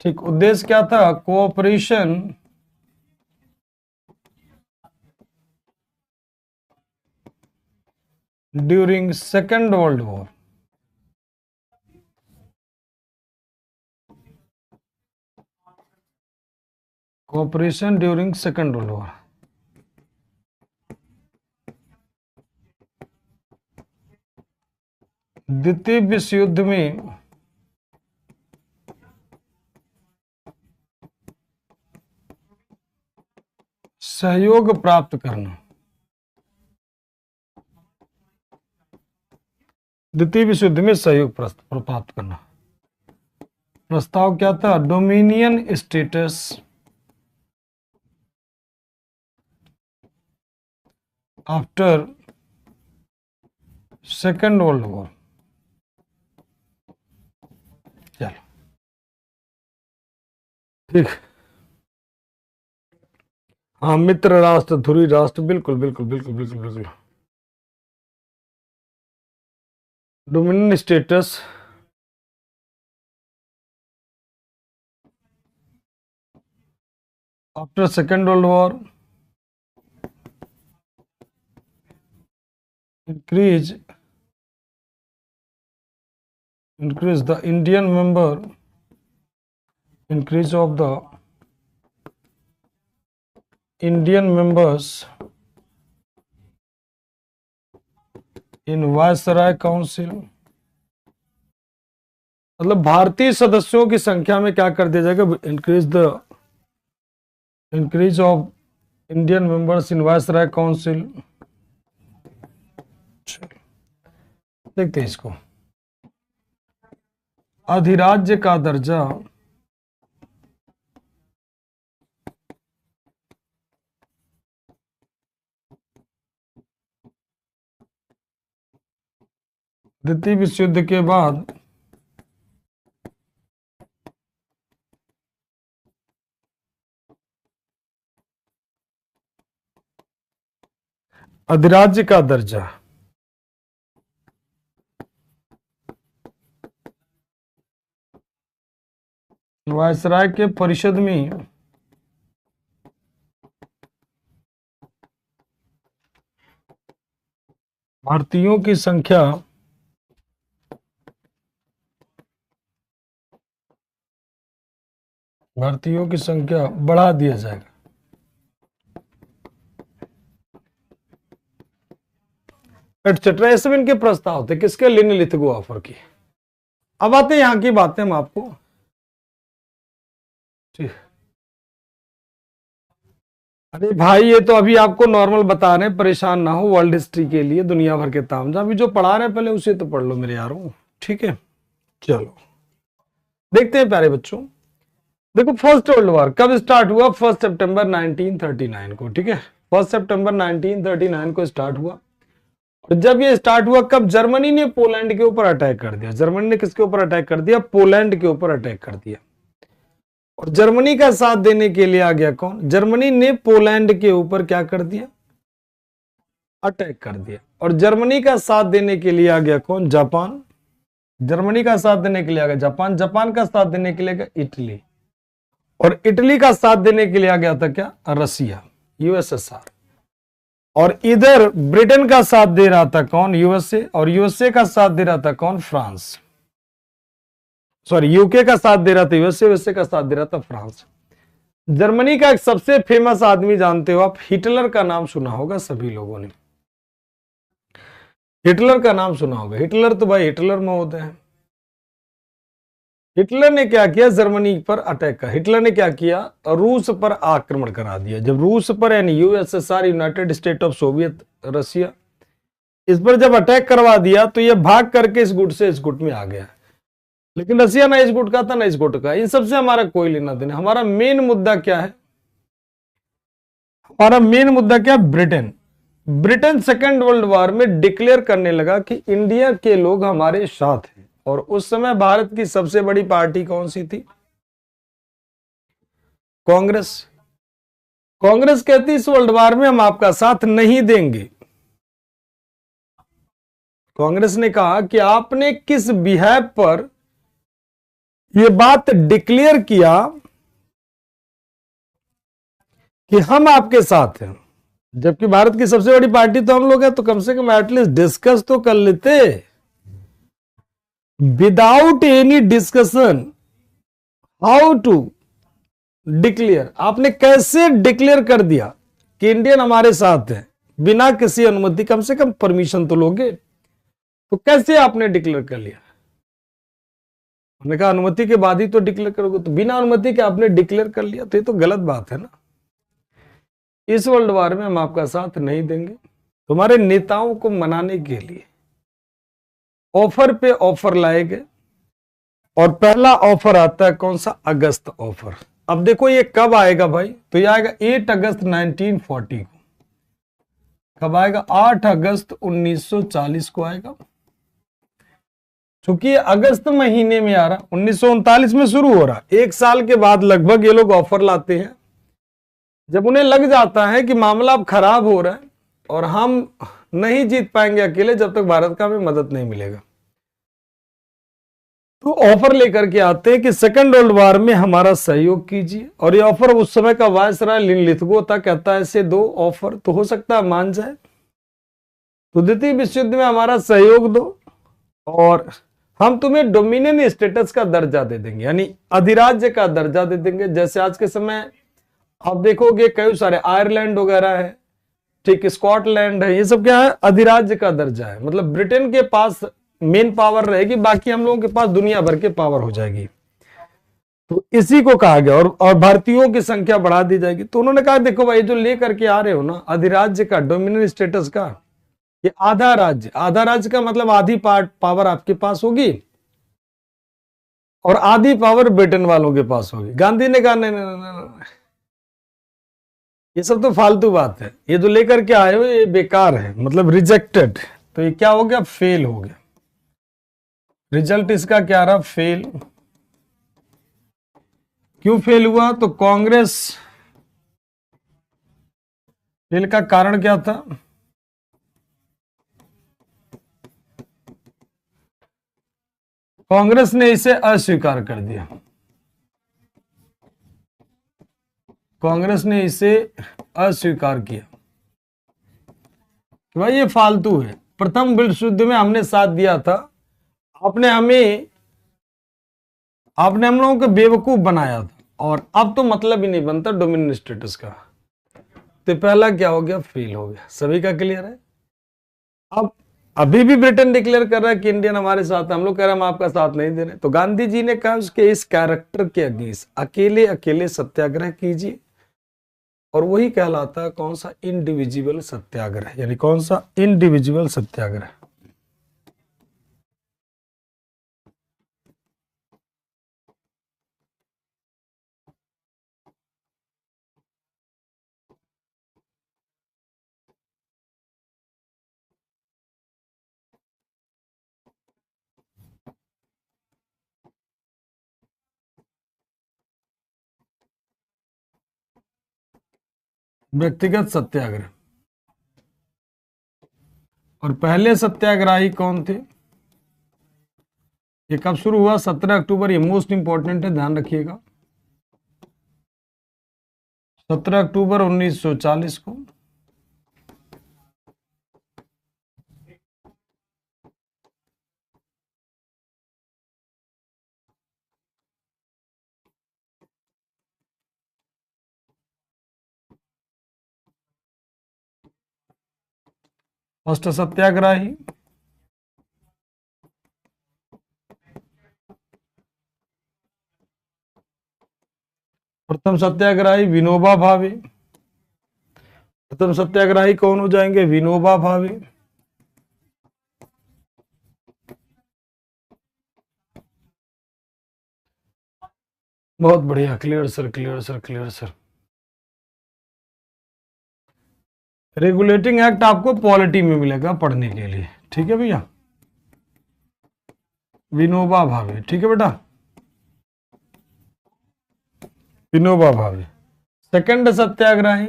[SPEAKER 1] ठीक, उद्देश्य क्या था, cooperation during second world war, cooperation during second world war. द्वितीय विश्व युद्ध में सहयोग प्राप्त करना, द्वितीय विश्व युद्ध में सहयोग प्राप्त करना। प्रस्ताव क्या था, dominion status after Second world war. चलो ठीक, हाँ, मित्र राष्ट्र, ध्रुवी राष्ट्र, बिल्कुल बिल्कुल बिल्कुल बिल्कुल बिल्कुल। Dominion status after Second world war, increase the Indian member, increase of the Indian members in Viceroy Council। मतलब भारतीय सदस्यों की संख्या में क्या कर दिया जाएगा, increase of Indian members in viceroy council. देखते हैं इसको, अधिराज्य का दर्जा द्वितीय विश्व युद्ध के बाद अधिराज्य का दर्जा वायसराय के परिषद में भारतीयों की संख्या बढ़ा दिया जाएगा। एटसेट्रा, ये सब इनके प्रस्ताव थे, किसके, लिन लिथगो ऑफर की। अब आते हैं यहां की बातें हम आपको, ठीक। अरे भाई ये तो अभी आपको नॉर्मल बता रहे हैं, परेशान ना हो, वर्ल्ड हिस्ट्री के लिए दुनिया भर के तामझाम अभी जो पढ़ा रहे हैं पहले उसे तो पढ़ लो मेरे यारों, ठीक है। चलो देखते हैं प्यारे बच्चों, देखो फर्स्ट वर्ल्ड वॉर कब स्टार्ट हुआ, 1 सितंबर 1939 को, ठीक है, 1 सितंबर 1939 को स्टार्ट हुआ और जब ये स्टार्ट हुआ कब, जर्मनी ने पोलैंड के ऊपर अटैक कर दिया। जर्मनी ने किसके ऊपर अटैक कर दिया, पोलैंड के ऊपर अटैक कर दिया। और जर्मनी का साथ देने के लिए आ गया कौन, जर्मनी ने पोलैंड के ऊपर क्या कर दिया, अटैक कर दिया। और जर्मनी का साथ देने के लिए आ गया कौन, जापान। जर्मनी का साथ देने के लिए आ गया जापान। जापान का साथ देने के लिए आ गया इटली। और इटली का साथ देने के लिए आ गया था क्या, रसिया, यूएसएसआर। और इधर ब्रिटेन का साथ दे रहा था कौन, यूएसए। और यूएसए का साथ दे रहा था कौन, फ्रांस। सॉरी, यूके का साथ दे रहा था यूएसए, यूएसए का साथ दे रहा था फ्रांस। जर्मनी का एक सबसे फेमस आदमी जानते हो आप, हिटलर का नाम सुना होगा सभी लोगों ने। हिटलर का नाम सुना होगा। हिटलर तो भाई हिटलर महोदय हैं। हिटलर ने क्या किया, जर्मनी पर अटैक कर, हिटलर ने क्या किया, रूस पर आक्रमण करा दिया। जब रूस पर यानी USSR, United State of Soviet Russia, इस पर जब अटैक करवा दिया तो ये भाग करके इस गुट से इस गुट में आ गया। लेकिन रसिया ना इस गुट का था ना इस गुट का, इन सबसे हमारा कोई लेना देना। हमारा मेन मुद्दा क्या है, हमारा मेन मुद्दा क्या, Britain. Britain second world war में डिक्लेयर करने लगा कि इंडिया के लोग हमारे साथ हैं। और उस समय भारत की सबसे बड़ी पार्टी कौन सी थी, कांग्रेस। कांग्रेस कहती इस वर्ल्ड वॉर में हम आपका साथ नहीं देंगे। कांग्रेस ने कहा कि आपने किस बिहेव पर यह बात डिक्लेयर किया कि हम आपके साथ हैं, जबकि भारत की सबसे बड़ी पार्टी तो हम लोग हैं, तो कम से कम एटलीस्ट डिस्कस तो कर लेते। Without any discussion, how to declare, आपने कैसे डिक्लेयर कर दिया कि इंडियन हमारे साथ है, बिना किसी अनुमति, कम से कम परमिशन तो लोगे। तो कैसे आपने डिक्लेयर कर लिया, हमने कहा अनुमति के बाद ही तो डिक्लेयर करोगे, तो बिना अनुमति के आपने डिक्लेयर कर लिया, तो ये तो गलत बात है ना। इस वर्ल्ड वॉर में हम आपका साथ नहीं देंगे। तुम्हारे नेताओं को मनाने के लिए ऑफर पे ऑफर लाए गए। और पहला ऑफर आता है कौन सा, अगस्त ऑफर। अब देखो ये कब आएगा भाई, तो ये आएगा 8 अगस्त 1940 को। कब आएगा, 8 अगस्त 1940 को आएगा। क्योंकि अगस्त महीने में आ रहा, 1939 में शुरू हो रहा, एक साल के बाद लगभग ये लोग ऑफर लाते हैं। जब उन्हें लग जाता है कि मामला अब खराब हो रहा है और हम नहीं जीत पाएंगे अकेले जब तक भारत का हमें मदद नहीं मिलेगा, तो ऑफर लेकर के आते हैं कि सेकंड वर्ल्ड वॉर में हमारा सहयोग कीजिए। और ये ऑफर उस समय का वायसराय लिनलिथगो था, कहता है ऐसे दो ऑफर तो हो सकता है मान जाए, तो द्वितीय विश्व युद्ध में हमारा सहयोग दो और हम तुम्हें डोमिनियन स्टेटस का दर्जा दे देंगे, यानी अधिराज्य का दर्जा दे देंगे। जैसे आज के समय आप देखोगे कई सारे आयरलैंड वगैरह है, ठीक, स्कॉटलैंड है, ये सब क्या है, अधिराज्य का दर्जा है। मतलब ब्रिटेन के पास मेन पावर रहेगी, बाकी हम लोगों के पास दुनिया भर के पावर हो जाएगी। तो इसी को कहा गया। और भारतीयों की संख्या बढ़ा दी जाएगी। तो उन्होंने कहा देखो भाई जो लेकर के आ रहे हो ना अधिराज्य का, डोमिनियन स्टेटस का, ये आधा राज्य, आधा राज्य का मतलब आधी पावर आपके पास होगी और आधी पावर ब्रिटेन वालों के पास होगी। गांधी ने कहा नहीं नहीं नहीं, ये सब तो फालतू बात है, ये जो लेकर के आए हो ये बेकार है, मतलब रिजेक्टेड। तो ये क्या हो गया, फेल हो गया। रिजल्ट इसका क्या रहा, फेल। क्यों फेल हुआ, तो कांग्रेस फेल का कारण क्या था, कांग्रेस ने इसे अस्वीकार कर दिया। कांग्रेस ने इसे अस्वीकार किया कि भाई ये फालतू है, प्रथम विश्व युद्ध में हमने साथ दिया था, आपने हम लोगों को बेवकूफ बनाया था और अब तो मतलब ही नहीं बनता डोमिनियन स्टेटस का। तो पहला क्या हो गया, फेल हो गया। सभी का क्लियर है। अब अभी भी ब्रिटेन डिक्लेयर कर रहा है कि इंडियन हमारे साथ, हम लोग कह रहे हैं हम आपका साथ नहीं दे रहे। तो गांधी जी ने कहा उसके इस कैरेक्टर के अगेंस्ट अकेले अकेले सत्याग्रह कीजिए, और वही कहलाता है कौन सा, इंडिविजुअल सत्याग्रह। यानी कौन सा, इंडिविजुअल सत्याग्रह। व्यक्तिगत सत्याग्रह। और पहले सत्याग्रही कौन थे? ये कब शुरू हुआ? 17 अक्टूबर। ये मोस्ट इंपॉर्टेंट है, ध्यान रखिएगा। 17 अक्टूबर 1940 को। फर्स्ट सत्याग्रही प्रथम सत्याग्रही विनोबा भावे। प्रथम सत्याग्रही कौन हो जाएंगे? विनोबा भावे। बहुत बढ़िया, clear sir, clear sir, clear sir. Regulating act आपको पॉलिटी में मिलेगा पढ़ने के लिए, ठीक है भैया। विनोबा भावे, ठीक है बेटा, विनोबा भावे। सेकंड सत्याग्रही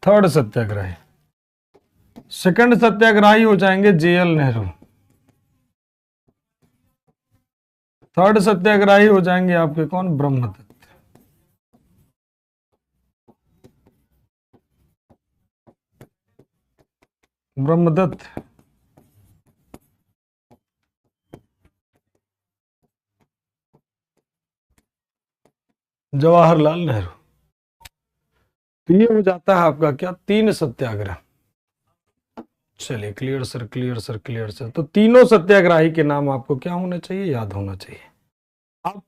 [SPEAKER 1] थर्ड सत्याग्रही। सेकंड सत्याग्रही हो जाएंगे जेएल नेहरू। थर्ड सत्याग्रही हो जाएंगे आपके कौन? ब्रह्मदत्त। ब्रह्मदत्त। जवाहरलाल नेहरू। तो ये हो जाता है आपका क्या? 3 सत्याग्रह। चलिए, clear sir, clear sir, clear sir. तो तीनों सत्याग्रही के नाम आपको क्या होना चाहिए? याद होना चाहिए। अब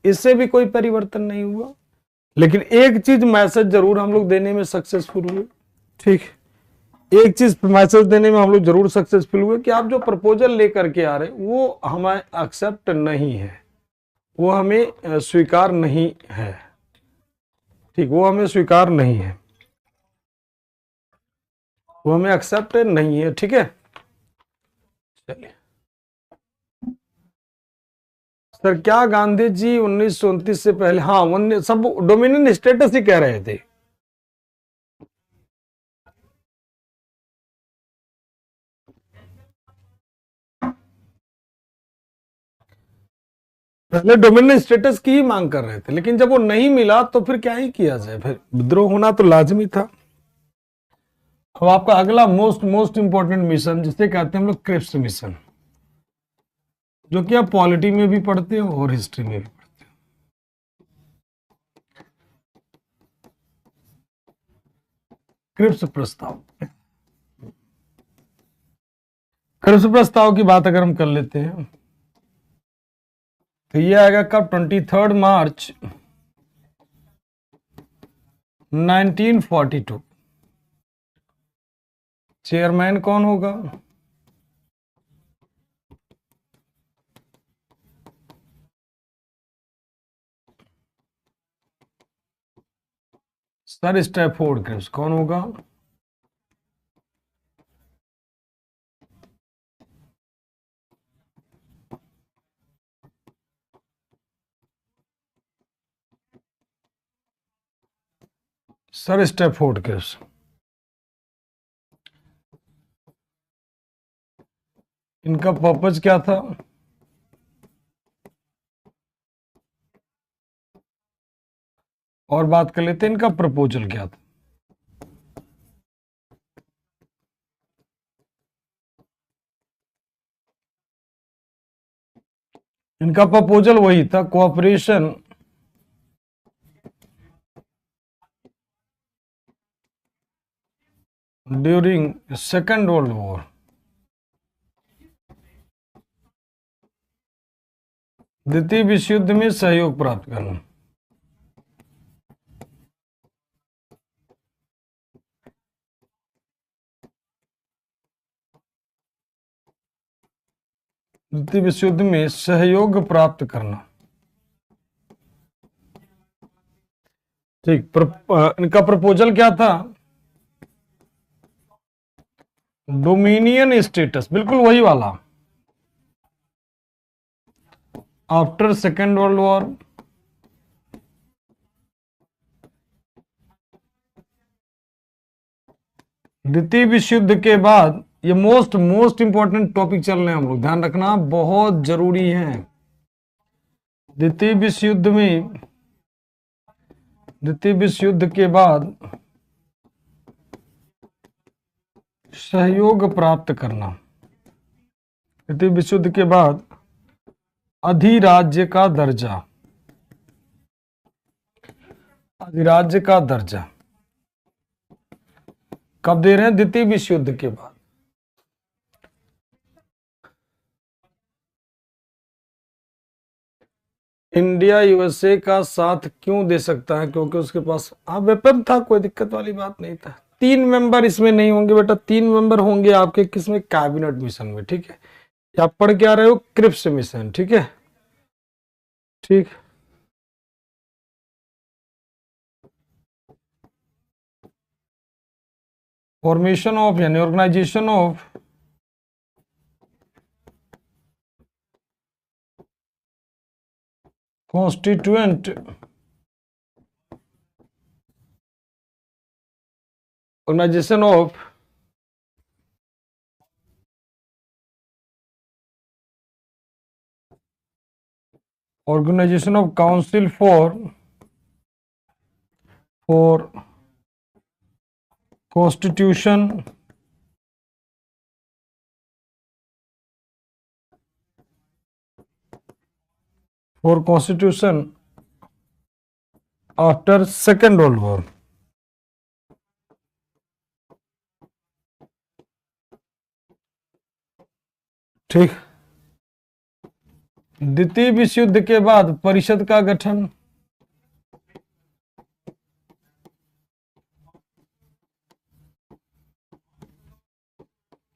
[SPEAKER 1] इससे भी कोई परिवर्तन नहीं हुआ, लेकिन एक चीज मैसेज जरूर हम लोग देने में सक्सेसफुल हुए। ठीक, एक चीज मैसेज देने में हम लोग जरूर सक्सेसफुल हुए कि आप जो प्रपोजल लेकर के आ रहे वो हमें एक्सेप्ट नहीं है, वो हमें स्वीकार नहीं है। ठीक, वो हमें स्वीकार नहीं है, वो हमें एक्सेप्ट नहीं है। ठीक है, चलिए सर। क्या गांधी जी 1929 से पहले, हाँ, सब डोमिनियन स्टेटस ही कह रहे थे। पहले डोमिनियन स्टेटस की ही मांग कर रहे थे, लेकिन जब वो नहीं मिला तो फिर क्या ही किया जाए, फिर विद्रोह होना तो लाजमी था। अब आपका अगला मोस्ट इंपॉर्टेंट मिशन, जिसे कहते हैं हम लोग क्रिप्स मिशन, जो कि आप पॉलिटी में भी पढ़ते हो और हिस्ट्री में भी पढ़ते हो। क्रिप्स प्रस्ताव। क्रिप्स प्रस्ताव की बात अगर हम कर लेते हैं तो ये आएगा कब? 23 मार्च 1942। चेयरमैन कौन होगा? Sir Stafford Cripps. कौन होगा? Sir Stafford Cripps. इनका पर्पज क्या था? और बात कर लेते हैं इनका प्रपोजल क्या था। इनका प्रपोजल वही था, cooperation during second world war. द्वितीय विश्व युद्ध में सहयोग प्राप्त करना। द्वितीय विश्व युद्ध में सहयोग प्राप्त करना। ठीक, इनका प्रपोजल क्या था? डोमिनियन स्टेटस, बिल्कुल वही वाला। आफ्टर सेकेंड वर्ल्ड वॉर, द्वितीय विश्व युद्ध के बाद, ये मोस्ट इंपॉर्टेंट टॉपिक चल रहे हैं हम लोग, ध्यान रखना बहुत जरूरी है। द्वितीय विश्व युद्ध में, द्वितीय विश्व युद्ध के बाद सहयोग प्राप्त करना, द्वितीय विश्व युद्ध के बाद अधिराज्य का दर्जा, अधिराज्य का दर्जा कब दे रहे हैं? द्वितीय विश्व युद्ध के बाद। इंडिया यूएसए का साथ क्यों दे सकता है? क्योंकि उसके पास वेपन था, कोई दिक्कत वाली बात नहीं था। 3 मेंबर इसमें नहीं होंगे बेटा, 3 मेंबर होंगे आपके किसमें? कैबिनेट मिशन में, ठीक है। आप पढ़ के आ रहे हो क्रिप्स मिशन, ठीक है, ठीक। फॉर्मेशन ऑफ यानी organization of constituent organization of council for constitution after Second world War. ठीक। द्वितीय विश्व युद्ध के बाद परिषद का गठन,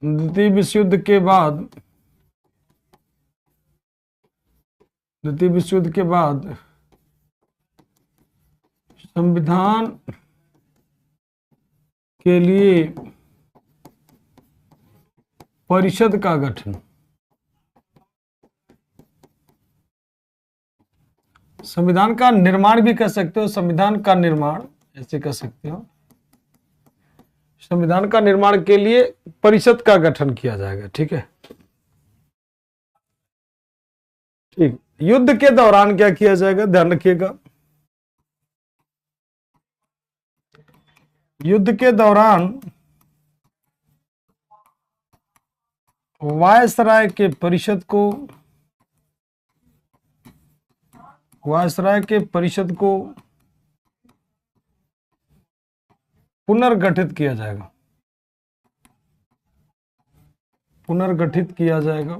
[SPEAKER 1] द्वितीय विश्व युद्ध के बाद, द्वितीय विश्व युद्ध के बाद संविधान के लिए परिषद का गठन, संविधान का निर्माण भी कर सकते हो, संविधान का निर्माण ऐसे कर सकते हो। संविधान का निर्माण के लिए परिषद का गठन किया जाएगा, ठीक है, ठीक। युद्ध के दौरान क्या किया जाएगा? ध्यान रखिएगा, युद्ध के दौरान वायसराय के परिषद को, वायसराय के परिषद को पुनर्गठित किया जाएगा, पुनर्गठित किया जाएगा,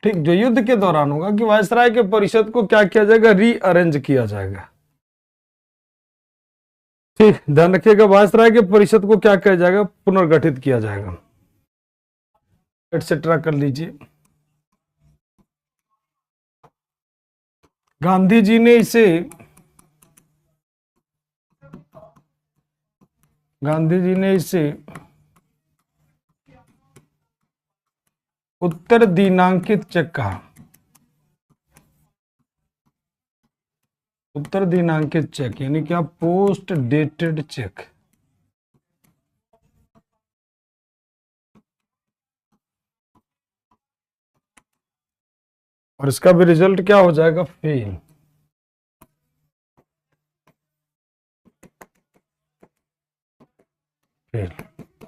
[SPEAKER 1] ठीक। जो युद्ध के दौरान होगा कि वायसराय के परिषद को क्या किया जाएगा? रीअरेंज किया जाएगा, ठीक। ध्यान रखिएगा, वायसराय के परिषद को क्या किया जाएगा? पुनर्गठित किया जाएगा, एटसेट्रा कर लीजिए। गांधी जी ने इसे, गांधी जी ने इसे उत्तर दिनांकित चेक कहा, उत्तर दिनांकित चेक यानी क्या? Post dated cheque. और इसका भी रिजल्ट क्या हो जाएगा? फेल, फेल,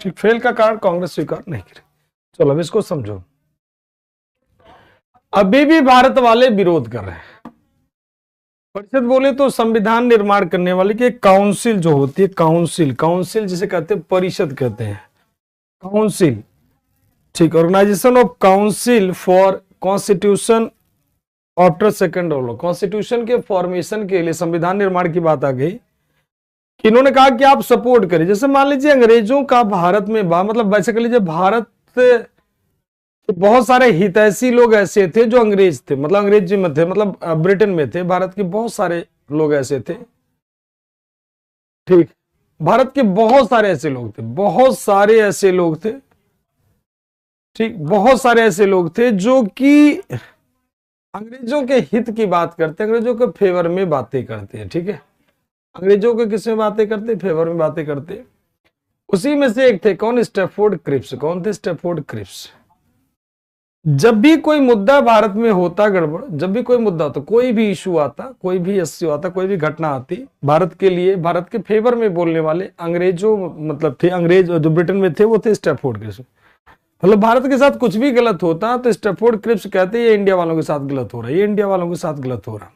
[SPEAKER 1] ठीक। फेल का कारण कांग्रेस स्वीकार नहीं करे। चलो अब इसको समझो। अभी भी भारत वाले विरोध कर रहे हैं। परिषद बोले तो संविधान निर्माण करने वाली की काउंसिल जो होती है, काउंसिल, काउंसिल जिसे कहते हैं परिषद कहते हैं, काउंसिल, ठीक। Organization of council for constitution after Second world War, constitution के फॉर्मेशन के लिए संविधान निर्माण की बात आ गई। इन्होंने कहा कि आप सपोर्ट करें, जैसे मान लीजिए अंग्रेजों का भारत में मतलब वैसे कर लीजिए भारत, बहुत सारे हितैषी लोग ऐसे थे जो अंग्रेज थे, मतलब अंग्रेजी में थे, मतलब ब्रिटेन में थे, भारत के बहुत सारे लोग ऐसे थे, ठीक। भारत के बहुत सारे ऐसे लोग थे, बहुत सारे ऐसे लोग थे ठीक, बहुत सारे ऐसे लोग थे जो कि अंग्रेजों के हित की बात करते, अंग्रेजों के फेवर में बातें करते हैं। ठीक है, अंग्रेजों के किस में बातें करते, फेवर में बातें करते। उसी में से एक थे कौन, स्टैफोर्ड क्रिप्स। कौन थे, स्टैफोर्ड क्रिप्स। जब भी कोई मुद्दा भारत में होता गड़बड़, जब भी कोई मुद्दा होता, कोई भी इशू आता, कोई भी इश्यू आता, कोई भी घटना आती, भारत के लिए, भारत के फेवर में बोलने वाले अंग्रेजों मतलब थे, अंग्रेज जो ब्रिटेन में थे वो थे स्टैफोर्ड क्रिप्स। मतलब भारत के साथ कुछ भी गलत होता तो स्टैफोर्ड क्रिप्स कहते ये इंडिया वालों के साथ गलत हो रहा है, ये इंडिया वालों के साथ गलत हो रहा।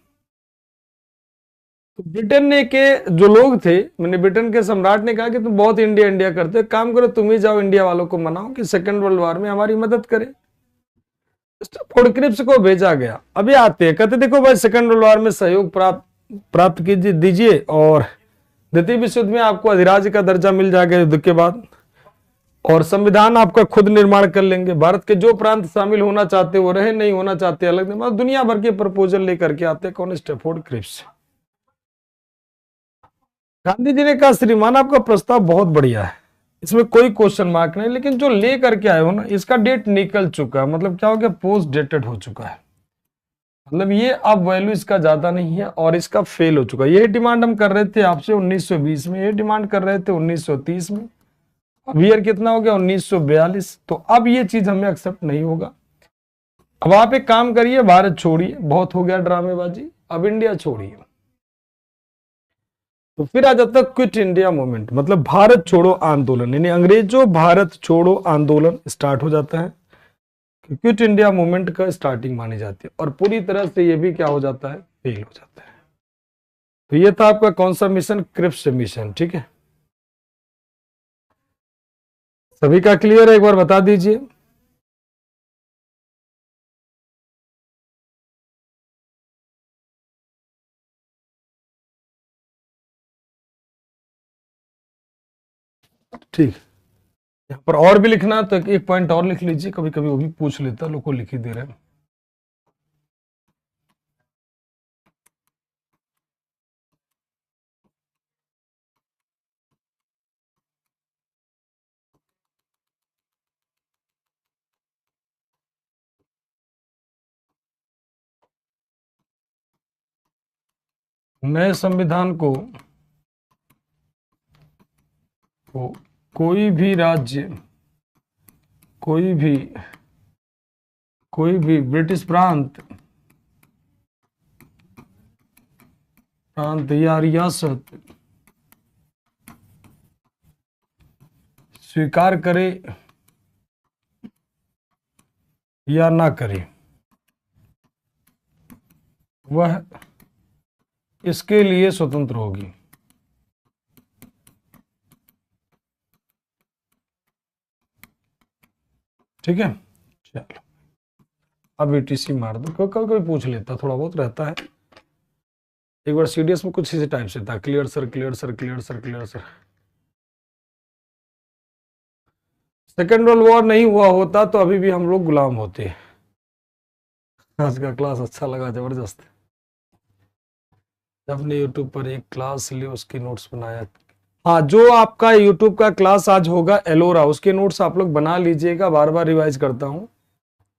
[SPEAKER 1] तो ब्रिटेन ने के जो लोग थे, मैंने ब्रिटेन के सम्राट ने कहा कि तुम बहुत इंडिया इंडिया करते, काम करो तुम ही जाओ इंडिया वालों को मनाओ कि सेकेंड वर्ल्ड वॉर में हमारी मदद करे। स्टैफोर्ड क्रिप्स को भेजा गया। अभी आते हैं, कहते देखो भाई सेकंड वर्ल्ड वॉर में सहयोग प्राप्त कीजिए, दीजिए, और द्वितीय विश्व युद्ध में आपको अधिराज्य का दर्जा मिल जाएगा युद्ध के बाद, और संविधान आपका खुद निर्माण कर लेंगे, भारत के जो प्रांत शामिल होना चाहते वो रहे, नहीं होना चाहते अलग। मतलब दुनिया भर के प्रपोजल लेकर के आते कौन, स्टैफोर्ड क्रिप्स। गांधी जी ने कहा श्रीमान आपका प्रस्ताव बहुत बढ़िया है, इसमें कोई क्वेश्चन मार्क नहीं, लेकिन जो ले करके आए हो ना इसका डेट निकल चुका है। मतलब क्या हो गया, पोस्ट डेटेड हो चुका है, मतलब ये अब वैल्यू इसका ज्यादा नहीं है और इसका फेल हो चुका है। ये डिमांड हम कर रहे थे आपसे 1920 में, ये डिमांड कर रहे थे 1930 में, अब ईयर कितना हो गया 1942। तो अब ये चीज हमें एक्सेप्ट नहीं होगा। अब आप एक काम करिए, भारत छोड़िए, बहुत हो गया ड्रामेबाजी, अब इंडिया छोड़िए। तो फिर आ जाता क्विट इंडिया मूवमेंट, मतलब भारत छोड़ो आंदोलन, यानी अंग्रेजों भारत छोड़ो आंदोलन स्टार्ट हो जाता है। क्विट इंडिया मूवमेंट का स्टार्टिंग मानी जाती है, और पूरी तरह से ये भी क्या हो जाता है, फेल हो जाता है। तो ये था आपका कौन सा मिशन, क्रिप्स मिशन। ठीक है, सभी का क्लियर है, एक बार बता दीजिए। ठीक, यहाँ पर और भी लिखना तो एक पॉइंट और लिख लीजिए, कभी कभी वो भी पूछ लेता, लोग को लिख ही दे रहे हैं। नए संविधान को कोई भी राज्य, कोई भी ब्रिटिश प्रांत या रियासत स्वीकार करे या ना करे, वह इसके लिए स्वतंत्र होगी। ठीक है, चलो अब ETC मार दो, कभी कभी पूछ लेता, थोड़ा बहुत रहता है। एक बार CDS में कुछ इसी टाइप से था, clear sir, clear sir, clear sir, clear sir. Second world war नहीं हुआ होता तो अभी भी हम लोग गुलाम होते। आज का क्लास अच्छा लगा, जबरदस्त। अपने YouTube पर एक क्लास ली, उसकी नोट्स बनाया। हाँ, जो आपका YouTube का क्लास आज होगा एलोरा, उसके नोट्स आप लोग बना लीजिएगा, बार बार रिवाइज करता हूँ।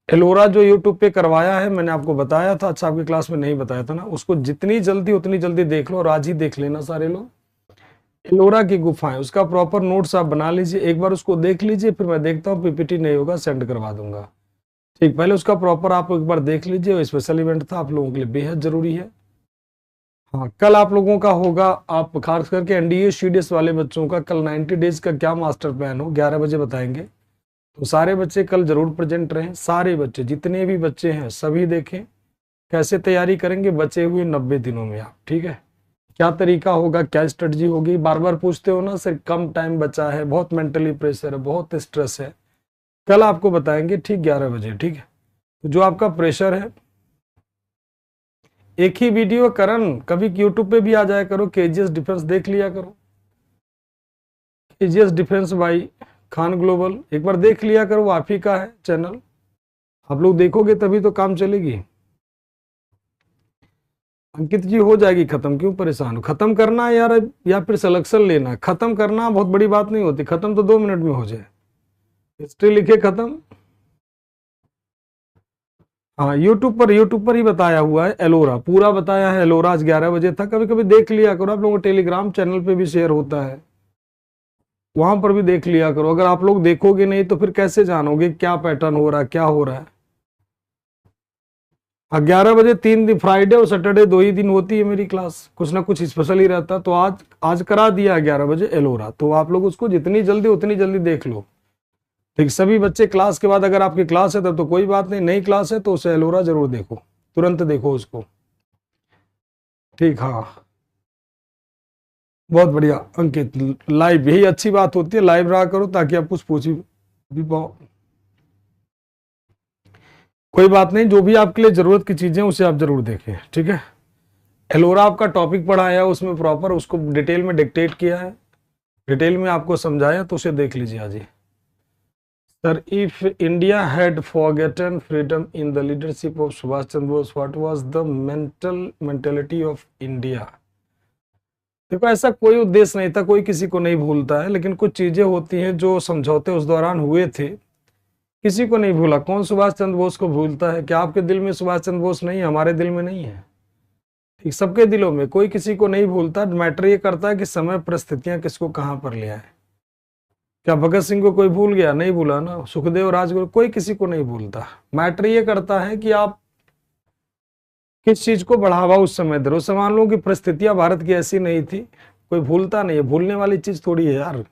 [SPEAKER 1] एलोरा जो YouTube पे करवाया है, मैंने आपको बताया था, अच्छा आपकी क्लास में नहीं बताया था ना, उसको जितनी जल्दी उतनी जल्दी देख लो, और आज ही देख लेना सारे लोग। एलोरा की गुफाएं, उसका प्रॉपर नोट्स आप बना लीजिए, एक बार उसको देख लीजिए, फिर मैं देखता हूँ PPT नहीं होगा सेंड करवा दूंगा। ठीक, पहले उसका प्रॉपर आप एक बार देख लीजिए, स्पेशल इवेंट था, आप लोगों के लिए बेहद जरूरी है। हाँ, कल आप लोगों का होगा, आप खास करके NDA CDS वाले बच्चों का कल 90 डेज का क्या मास्टर प्लान हो 11 बजे बताएंगे। तो सारे बच्चे कल जरूर प्रेजेंट रहें, सारे बच्चे जितने भी बच्चे हैं सभी देखें कैसे तैयारी करेंगे बचे हुए 90 दिनों में आप। ठीक है, क्या तरीका होगा, क्या स्ट्रेटजी होगी, बार बार पूछते हो ना सर, कम टाइम बचा है, बहुत मेंटली प्रेशर है, बहुत स्ट्रेस है, कल आपको बताएंगे ठीक 11 बजे। ठीक है, तो जो आपका प्रेशर है, एक ही वीडियो करन कभी YouTube पे भी आ जाया करो, KGS डिफेंस देख लिया करो, KGS defence by Khan global, एक बार देख लिया करो, वो आप ही का है चैनल, आप लोग देखोगे तभी तो काम चलेगी। अंकित जी हो जाएगी खत्म, क्यों परेशान हो, खत्म करना है यार, या फिर सिलेक्शन लेना। खत्म करना बहुत बड़ी बात नहीं होती, खत्म तो 2 मिनट में हो जाए। हिस्ट्री लिखे खत्म, हाँ, यूट्यूब पर ही बताया हुआ है, एलोरा पूरा बताया है। एलोरा आज 11 बजे था, कभी कभी देख लिया करो, आप लोगों को टेलीग्राम चैनल पे भी शेयर होता है, वहां पर भी देख लिया करो। अगर आप लोग देखोगे नहीं तो फिर कैसे जानोगे क्या पैटर्न हो रहा है, क्या हो रहा है। 11 बजे 3 दिन, फ्राइडे और सैटरडे 2 ही दिन होती है मेरी क्लास, कुछ ना कुछ स्पेशल ही रहता। तो आज आज करा दिया 11 बजे एलोरा, तो आप लोग उसको जितनी जल्दी उतनी जल्दी देख लो। ठीक, सभी बच्चे क्लास के बाद, अगर आपकी क्लास है तब तो कोई बात नहीं, नई क्लास है तो उसे एलोरा जरूर देखो, तुरंत देखो उसको। ठीक, हाँ, बहुत बढ़िया अंकित। लाइव, यही अच्छी बात होती है, लाइव रहा करो ताकि आप कुछ पूछ भी पाओ। कोई बात नहीं, जो भी आपके लिए जरूरत की चीजें उसे आप जरूर देखें, ठीक है। एलोरा आपका टॉपिक पढ़ाया, उसमें प्रॉपर उसको डिटेल में डिक्टेट किया है, डिटेल में आपको समझाया, तो उसे देख लीजिए आज ही। Sir, if India had forgotten freedom in the leadership of Subhash Chandra Bose, what was the mentality of India. देखो, ऐसा कोई उद्देश्य नहीं था, कोई किसी को नहीं भूलता है, लेकिन कुछ चीजें होती हैं जो समझौते उस दौरान हुए थे, किसी को नहीं भूला। कौन सुभाष चंद्र बोस को भूलता है? क्या आपके दिल में सुभाष चंद्र बोस नहीं है? हमारे दिल में नहीं है, ठीक, सबके दिलों में, कोई किसी को नहीं भूलता। मैटर ये करता है कि समय परिस्थितियां किसको कहां पर ले आए। क्या भगत सिंह को कोई भूल गया? नहीं भूला ना। सुखदेव, राजगुरु, कोई किसी को नहीं भूलता। मैटर ये करता है कि आप किस चीज को बढ़ावा उस समय दे रहे हो। मान लो कि परिस्थितियां भारत की ऐसी नहीं थी, कोई भूलता नहीं है, भूलने वाली चीज थोड़ी है यार।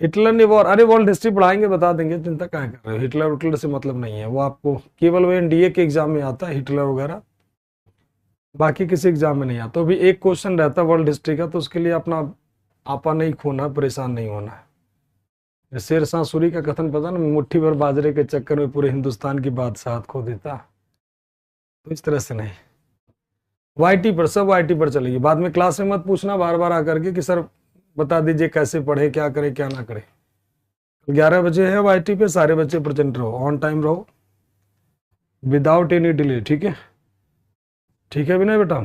[SPEAKER 1] हिटलर ने वॉर, अरे वर्ल्ड हिस्ट्री पढ़ाएंगे, बता देंगे, चिंता क्या कर रहे हो। हिटलर उटलर से मतलब नहीं है, वो आपको केवल वो एनडीए के एग्जाम में आता है हिटलर वगैरह, बाकी किसी एग्जाम में नहीं आता। तो भी एक क्वेश्चन रहता है वर्ल्ड हिस्ट्री का, तो उसके लिए अपना आपा नहीं खोना, परेशान नहीं होना है। शेर शाह सूरी का कथन पता ना, मुट्ठी भर बाजरे के चक्कर में पूरे हिंदुस्तान की बादशाहत खो देता। तो इस तरह से नहीं, वाईटी पर, सब वाईटी पर चलेगी। बाद में क्लास में मत पूछना बार बार आकर के कि सर बता दीजिए कैसे पढ़े, क्या करे क्या ना करे। 11 बजे है वाईटी पे, सारे बच्चे प्रेजेंट रहो, ऑन टाइम रहो, विदाउट एनी डिले, ठीक है। ठीक है विनय बेटा।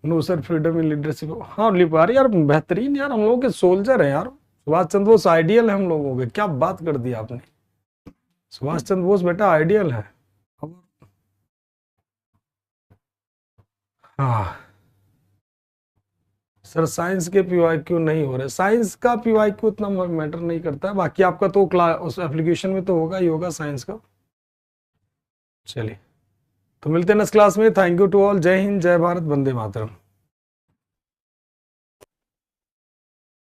[SPEAKER 1] No sir, freedom in leadership, हाँ लिपारी यार, बेहतरीन यार, हम लोगों के सोल्जर हैं यार। सुभाष चंद्र बोस आइडियल है हम लोगों के, क्या बात कर दी आपने। सुभाष चंद्र बोस बेटा आइडियल है। हाँ सर, साइंस के पीवाईक्यू नहीं हो रहे, साइंस का पीवाईक्यू उतना मैटर नहीं करता है, बाकी आपका तो क्लास उस एप्लीकेशन में तो होगा ही होगा साइंस का। चलिए, तो मिलते हैं नेक्स्ट क्लास में। थैंक यू टू ऑल, जय हिंद, जय भारत, वंदे मातरम।